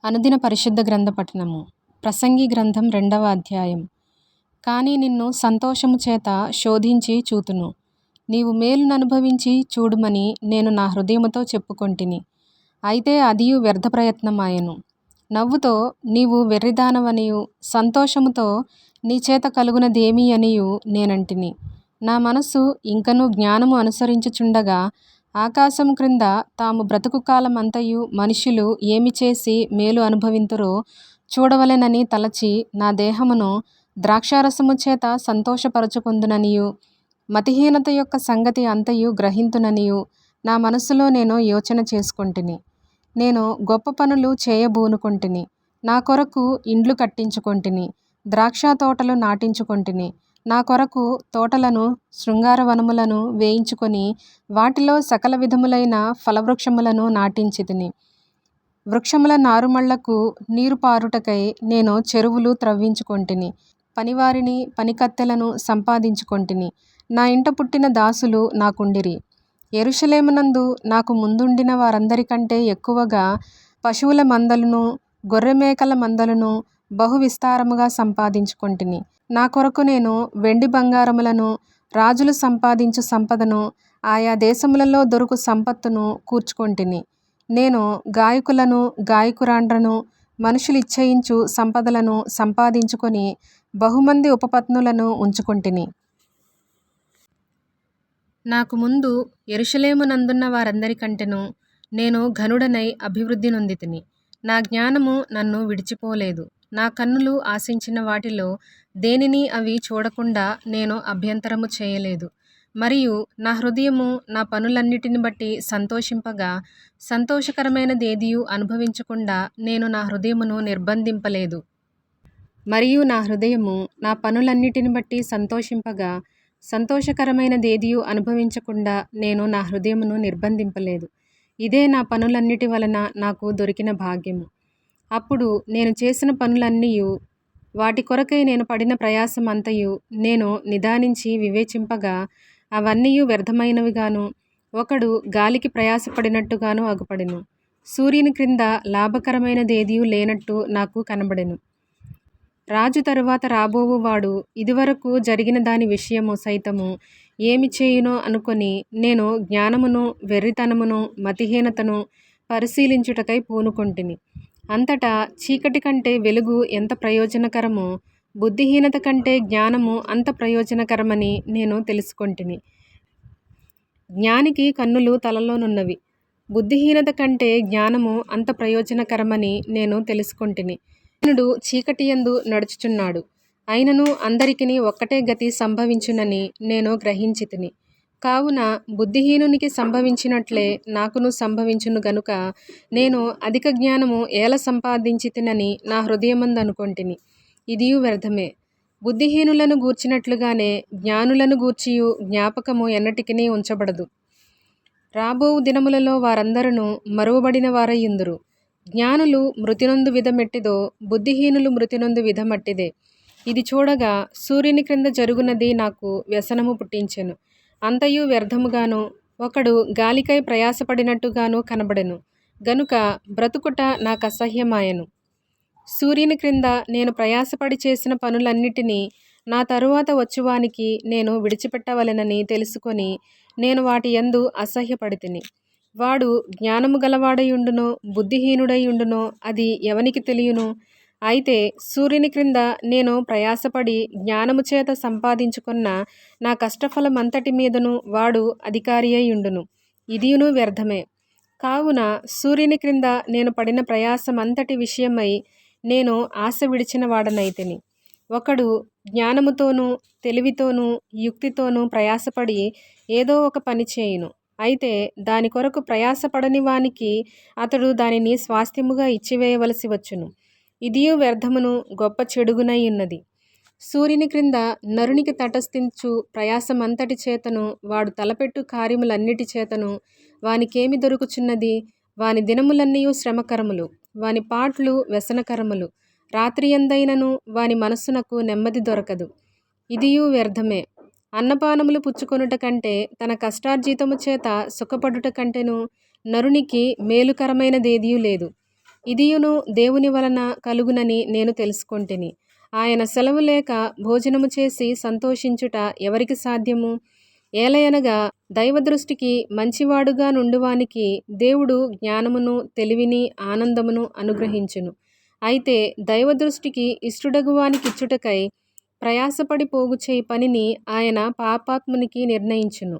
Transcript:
అనుదిన పరిశుద్ధ గ్రంథ పఠనము. ప్రసంగి గ్రంథం 2వ అధ్యాయం. కానీ నిన్ను సంతోషము చేత శోధించి చూతును. నీవు మేలుననుభవించి చూడుమని నేను నా హృదయముతో చెప్పుకొంటిని. అయితే అదియు వ్యర్థ ప్రయత్నమాయెను. నవ్వుతో నీవు వెర్రిదానవనియు సంతోషముతో నీ చేత కలుగునదేమి అనియు నేనంటిని. నా మనస్సు ఇంకనూ జ్ఞానము అనుసరించుచుండగా ఆకాశము క్రింద తాము బ్రతుకు కాలమంతయు మనుష్యులు ఏమి చేసి మేలు అనుభవింతురో చూడవలెనని తలచి నా దేహమును ద్రాక్షారసము చేత సంతోషపరచుకొందుననియు మతిహీనత యొక్క సంగతి అంతయు గ్రహింతుననియు నా మనస్సులో నేను యోచన చేసుకొంటిని. నేను గొప్ప పనులు చేయబూనుకొంటిని. నా కొరకు ఇండ్లు కట్టించుకొంటిని, ద్రాక్ష తోటలు నాటించుకొంటిని. నా కొరకు తోటలను శృంగారవనములను వేయించుకొని వాటిలో సకల విధములైన ఫలవృక్షములను నాటించితిని. వృక్షముల నారుమళ్లకు నీరు పారుటకై నేను చెరువులు త్రవ్వించుకొంటిని. పనివారిని పనికత్తెలను సంపాదించుకొంటిని. నా ఇంట పుట్టిన దాసులు నాకుండిరి. యెరూషలేమునందు నాకు ముందుండిన వారందరికంటే ఎక్కువగా పశువుల మందలను గొర్రెమేకల మందలను బహు విస్తారముగా సంపాదించుకొంటిని. నా కొరకు నేను వెండి బంగారములను రాజులు సంపాదించు సంపదను ఆయా దేశములలో దొరుకు సంపత్తును కూర్చుకొంటిని. నేను గాయకులను గాయకురాండ్రను మనుషులిచ్చయించు సంపదలను సంపాదించుకొని బహుమంది ఉపపత్నులను ఉంచుకొంటిని. నాకు ముందు యెరూషలేమునందున్న వారందరికంటెను నేను ఘనుడనై అభివృద్ధి నొందితిని. నా జ్ఞానము నన్ను విడిచిపోలేదు. నా కన్నులు ఆశించిన వాటిలో దేనిని అవి చూడకుండా నేను అభ్యంతరము చేయలేదు. మరియు నా హృదయము నా పనులన్నిటిని బట్టి సంతోషింపగా సంతోషకరమైనదేదియు అనుభవించకుండా నేను నా హృదయమును నిర్బంధింపలేదు. మరియు నా హృదయము నా పనులన్నిటిని బట్టి సంతోషింపగా సంతోషకరమైనదేదియు అనుభవించకుండా నేను నా హృదయమును నిర్బంధింపలేదు. ఇదే నా పనులన్నిటి వలన నాకు దొరికిన భాగ్యము. అప్పుడు నేను చేసిన పనులన్నీయు వాటి కొరకై నేను పడిన ప్రయాసమంతయు నేను నిదానించి వివేచింపగా అవన్నీయు వ్యర్థమైనవిగాను ఒకడు గాలికి ప్రయాసపడినట్టుగాను అగుపడెను. సూర్యుని క్రింద లాభకరమైనదేదియు లేనట్టు నాకు కనబడెను. రాజు తరువాత రాబోవువాడు ఇదివరకు జరిగిన దాని విషయము సైతము ఏమి చేయునో అనుకొని నేను జ్ఞానమును వెర్రితనమును మతిహీనతను పరిశీలించుటకై పూనుకొంటిని. అంతటా చీకటి కంటే వెలుగు ఎంత ప్రయోజనకరమో బుద్ధిహీనత కంటే జ్ఞానము అంత ప్రయోజనకరమని నేను తెలుసుకొంటిని. జ్ఞానికి కన్నులు తలలోనున్నవి. బుద్ధిహీనత కంటే జ్ఞానము అంత ప్రయోజనకరమని నేను తెలుసుకొంటిని. జ్ఞానుడు చీకటియందు నడుచుచున్నాడు. అయినను అందరికిని ఒక్కటే గతి సంభవించునని నేను గ్రహించితిని. కావున బుద్ధిహీనునికి సంభవించినట్లే నాకును సంభవించును గనుక నేను అధిక జ్ఞానము ఏల సంపాదించితినని నా హృదయమందనుకొంటిని. ఇదియు వ్యర్థమే. బుద్ధిహీనులను గూర్చినట్లుగానే జ్ఞానులను గూర్చియు జ్ఞాపకము ఎన్నటికినీ ఉంచబడదు. రాబోవు దినములలో వారందరును మరువబడిన వారయ్యుందురు. జ్ఞానులు మృతినొందు విధమెట్టిదో బుద్ధిహీనులు మృతినొందు విధమట్టిదే. ఇది చూడగా సూర్యుని క్రింద జరుగునది నాకు వ్యసనము పుట్టించెను. అంతయు వ్యర్థముగాను ఒకడు గాలికై ప్రయాసపడినట్టుగాను కనబడెను. గనుక బ్రతుకుట నాకసహ్యమాయెను. సూర్యుని క్రింద నేను ప్రయాసపడి చేసిన పనులన్నిటినీ నా తరువాత వచ్చువానికి నేను విడిచిపెట్టవలెనని తెలుసుకొని నేను వాటి యందు అసహ్యపడితిని. వాడు జ్ఞానము గలవాడయుండునో బుద్ధిహీనుడయుండునో అది ఎవనికి తెలియును? అయితే సూర్యుని క్రింద నేను ప్రయాసపడి జ్ఞానము చేత సంపాదించుకొన్న నా కష్టఫలమంతటి మీదను వాడు అధికారియయుండును. ఇదియును వ్యర్థమే. కావున సూర్యుని క్రింద నేను పడిన ప్రయాసమంతటి విషయమై నేను ఆశ విడిచిన వాడనైతిని. ఒకడు జ్ఞానముతోనూ తెలివితోనూ యుక్తితోనూ ప్రయాసపడి ఏదో ఒక పని చేయును. అయితే దాని కొరకు ప్రయాసపడని వానికి అతడు దానిని స్వాస్థ్యముగా ఇచ్చివేయవలసి వచ్చును. ఇదియు వ్యర్థమును గొప్ప చెడుగునై ఉన్నది. సూర్యుని క్రింద నరునికి తటస్థించు ప్రయాసమంతటి చేతను వాడు తలపెట్టు కార్యములన్నిటి చేతను వానికేమి దొరుకుచున్నది? వాని దినములన్నీయు శ్రమకరములు, వాని పాట్లు వ్యసనకరములు. రాత్రియందైనను వాని మనస్సునకు నెమ్మది దొరకదు. ఇదియు వ్యర్థమే. అన్నపానములు పుచ్చుకొనుట కంటే తన కష్టార్జితము చేత సుఖపడుట కంటెను నరునికి మేలుకరమైనదేదియూ లేదు. ఇదియును దేవుని వలన కలుగునని నేను తెలుసుకొంటిని. ఆయన సెలవు లేక భోజనము చేసి సంతోషించుట ఎవరికి సాధ్యము? ఏలయనగా దైవదృష్టికి మంచివాడుగా నుండువానికి దేవుడు జ్ఞానమును, తెలివిని, ఆనందమును అనుగ్రహించును. అయితే దైవదృష్టికి ఇష్టుడగువానికిచ్చుటకై ప్రయాసపడి పోగు చేయి పనిని ఆయన పాపాత్మునికి నిర్ణయించును.